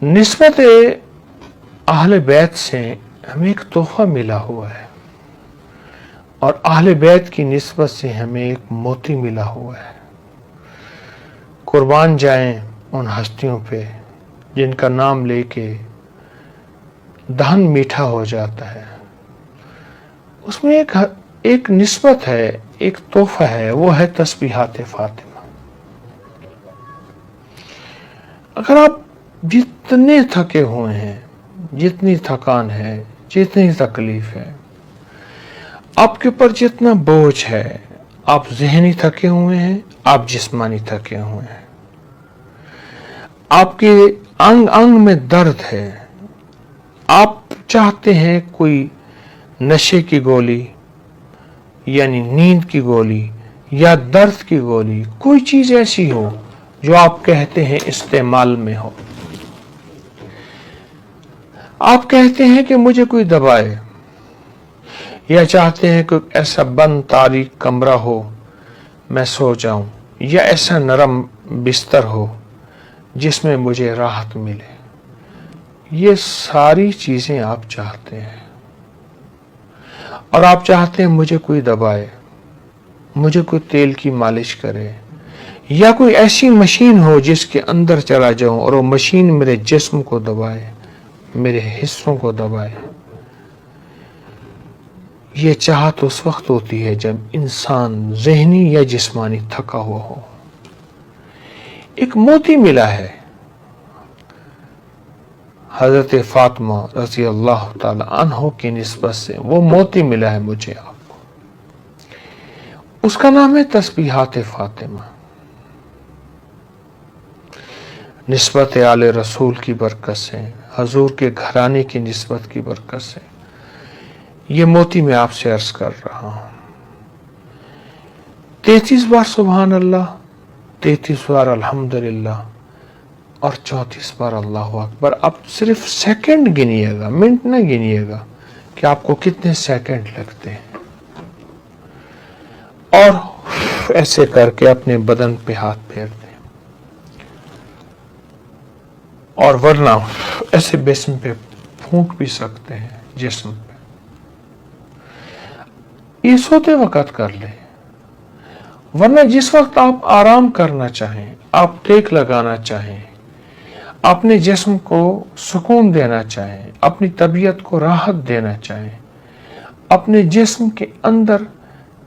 نسبت اہل بیت سے ہمیں ایک تحفہ ملا ہوا ہے، اور اہل بیت کی نسبت سے ہمیں ایک موتی ملا ہوا ہے۔ قربان جائیں ان ہستیوں پہ جن کا نام لے کے دہن میٹھا ہو جاتا ہے۔ اس میں ایک نسبت ہے، ایک تحفہ ہے، وہ ہے تسبیحات فاطمہ۔ اگر آپ جتنے تھکے ہوئے ہیں، جتنی تھکان ہے، جتنی تکلیف ہے، آپ کے اوپر جتنا بوجھ ہے، آپ ذہنی تھکے ہوئے ہیں، آپ جسمانی تھکے ہوئے ہیں، آپ کے انگ انگ میں درد ہے، آپ چاہتے ہیں کوئی نشے کی گولی، یعنی نیند کی گولی یا درد کی گولی، کوئی چیز ایسی ہو جو آپ کہتے ہیں استعمال میں ہو، آپ کہتے ہیں کہ مجھے کوئی دبائے، یا چاہتے ہیں کہ ایسا بند تاریک کمرہ ہو میں سو جاؤں، یا ایسا نرم بستر ہو جس میں مجھے راحت ملے، یہ ساری چیزیں آپ چاہتے ہیں، اور آپ چاہتے ہیں مجھے کوئی دبائے، مجھے کوئی تیل کی مالش کرے، یا کوئی ایسی مشین ہو جس کے اندر چلا جاؤں اور وہ مشین میرے جسم کو دبائے، میرے حصوں کو دبائے۔ یہ چاہت اس وقت ہوتی ہے جب انسان ذہنی یا جسمانی تھکا ہوا ہو۔ ایک موتی ملا ہے حضرت فاطمہ رضی اللہ تعالی عنہ کی نسبت سے، وہ موتی ملا ہے مجھے، آپ کو۔ اس کا نام ہے تسبیحات فاطمہ۔ نسبت آل رسول کی برکت سے، حضور کے گھرانے کی نسبت کی برکت سے یہ موتی میں آپ سے عرض کر رہا ہوں۔ 33 بار سبحان اللہ، 33 بار الحمدللہ، اور 34 بار اللہ اکبر۔ اب صرف سیکنڈ گنیے گا، منٹ نہ گنیے گا کہ آپ کو کتنے سیکنڈ لگتے ہیں، اور ایسے کر کے اپنے بدن پہ ہاتھ پھیر دیں، اور ورنہ ایسے جسم پہ پھونک بھی سکتے ہیں، جسم پہ۔ یہ سوتے وقت کر لیں، ورنہ جس وقت آپ آرام کرنا چاہیں، آپ ٹیک لگانا چاہیں، اپنے جسم کو سکون دینا چاہیں، اپنی طبیعت کو راحت دینا چاہیں، اپنے جسم کے اندر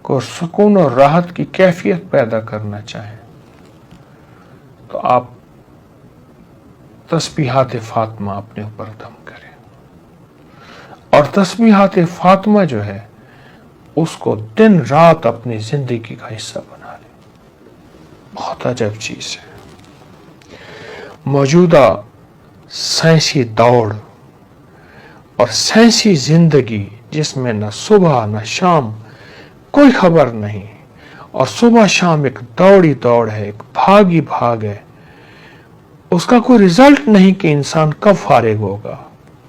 کو سکون اور راحت کی کیفیت پیدا کرنا چاہیں، تو آپ تسبیحات فاطمہ اپنے اوپر دم کریں، اور تسبیحات فاطمہ جو ہے اس کو دن رات اپنی زندگی کا حصہ بنا لیں۔ بہت عجب چیز ہے۔ موجودہ سائنسی دوڑ اور سائنسی زندگی جس میں نہ صبح نہ شام کوئی خبر نہیں، اور صبح شام ایک دوڑی دوڑ ہے، ایک بھاگی بھاگ ہے، اس کا کوئی رزلٹ نہیں کہ انسان کب فارغ ہوگا،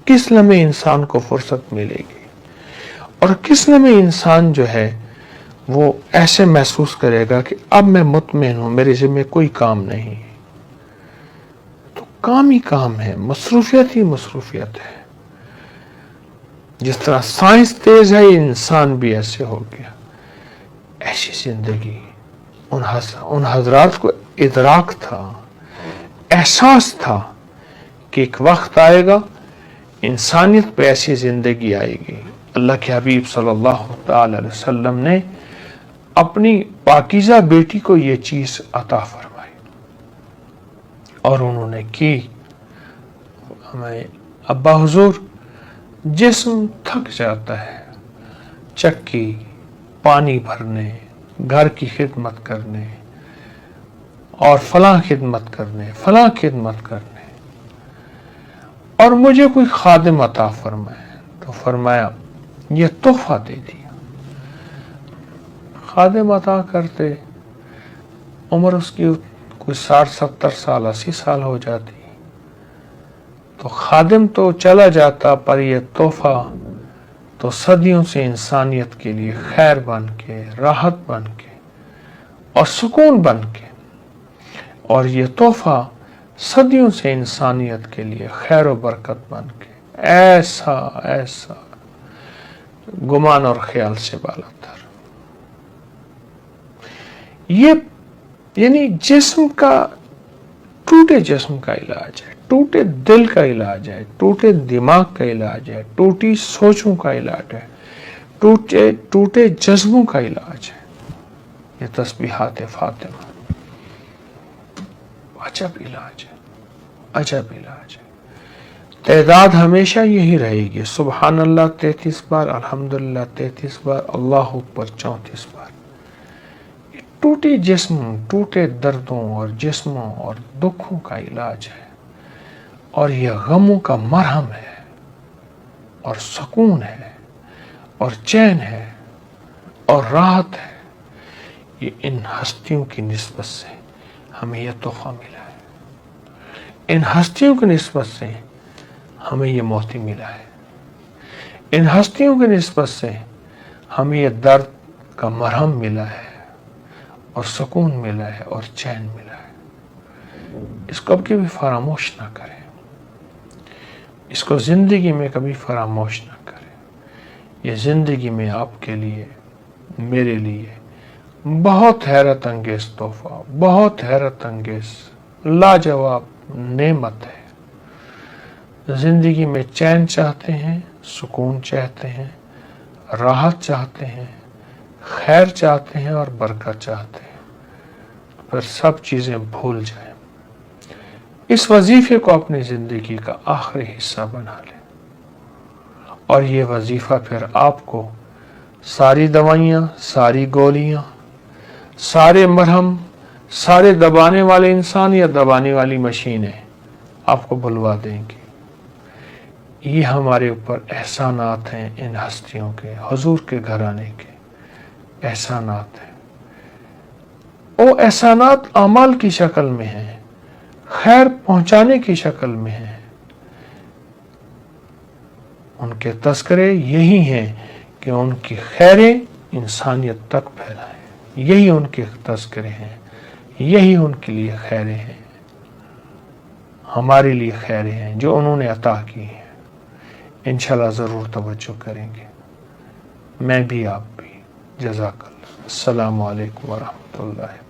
کس لمحے انسان کو فرصت ملے گی، اور کس لمحے انسان جو ہے وہ ایسے محسوس کرے گا کہ اب میں مطمئن ہوں، میرے ذمہ کوئی کام نہیں۔ تو کام ہی کام ہے، مصروفیت ہی مصروفیت ہے۔ جس طرح سائنس تیز ہے، انسان بھی ایسے ہو گیا۔ ایسی زندگی ان حضرات کو ادراک تھا، احساس تھا کہ ایک وقت آئے گا انسانیت پہ ایسی زندگی آئے گی۔ اللہ کے حبیب صلی اللہ تعالی علیہ وسلم نے اپنی پاکیزہ بیٹی کو یہ چیز عطا فرمائی، اور انہوں نے کی۔ ہمیں ابا حضور، جسم تھک جاتا ہے چکی، پانی بھرنے، گھر کی خدمت کرنے، اور فلاں خدمت کرنے، اور مجھے کوئی خادم عطا فرمائے، تو فرمایا یہ تحفہ دے دیا۔ خادم عطا کرتے، عمر اس کی کوئی 60-70 سال 80 سال ہو جاتی، تو خادم تو چلا جاتا، پر یہ تحفہ تو صدیوں سے انسانیت کے لیے خیر بن کے، راحت بن کے، اور سکون بن کے، اور یہ تحفہ صدیوں سے انسانیت کے لیے خیر و برکت بن کے ایسا گمان اور خیال سے بالا تر. یہ یعنی جسم کا ٹوٹے جسم کا علاج ہے، ٹوٹے دل کا علاج ہے، ٹوٹے دماغ کا علاج ہے، ٹوٹی سوچوں کا علاج ہے، ٹوٹے جذبوں کا علاج ہے. یہ تسبیحات فاطمہ عجب علاج ہے، عجب علاج ہے. تعداد ہمیشہ یہی رہے گی، سبحان اللہ 33 بار، الحمدللہ 33 بار، اللہ اکبر 34 بار. یہ ٹوٹی جسم، ٹوٹے دردوں اور جسموں اور دکھوں کا علاج ہے، اور یہ غموں کا مرہم ہے، اور سکون ہے، اور چین ہے، اور راحت ہے. یہ ان ہستیوں کی نسبت سے ہمیں یہ تحفہ ملا ہے، ان ہستیوں کی نسبت سے ہمیں یہ موتی ملا ہے، ان ہستیوں کی نسبت سے ہمیں یہ درد کا مرہم ملا ہے، اور سکون ملا ہے، اور چین ملا ہے. اس کو کبھی بھی فراموش نہ کریں، اس کو زندگی میں کبھی فراموش نہ کریں. یہ زندگی میں آپ کے لیے، میرے لیے بہت حیرت انگیز تحفہ، بہت حیرت انگیز لاجواب نعمت ہے. زندگی میں چین چاہتے ہیں، سکون چاہتے ہیں، راحت چاہتے ہیں، خیر چاہتے ہیں اور برکت چاہتے ہیں، پھر سب چیزیں بھول جائیں. اس وظیفے کو اپنی زندگی کا آخری حصہ بنا لیں، اور یہ وظیفہ پھر آپ کو ساری دوائیاں، ساری گولیاں، سارے مرہم، سارے دبانے والے انسان یا دبانے والی مشینیں آپ کو بھلوا دیں گی. یہ ہمارے اوپر احسانات ہیں ان ہستیوں کے، حضور کے گھرانے کے احسانات ہیں. وہ احسانات اعمال کی شکل میں ہیں، خیر پہنچانے کی شکل میں ہیں. ان کے تذکرے یہی ہیں کہ ان کی خیریں انسانیت تک پھیلائیں. یہی ان کے تذکرے ہیں، یہی ان کے لیے خیریں ہیں، ہمارے لیے خیریں ہیں جو انہوں نے عطا کی ہیں. انشاءاللہ ضرور توجہ کریں گے، میں بھی، آپ بھی. جزاک اللہ. السلام علیکم ورحمۃ اللہ.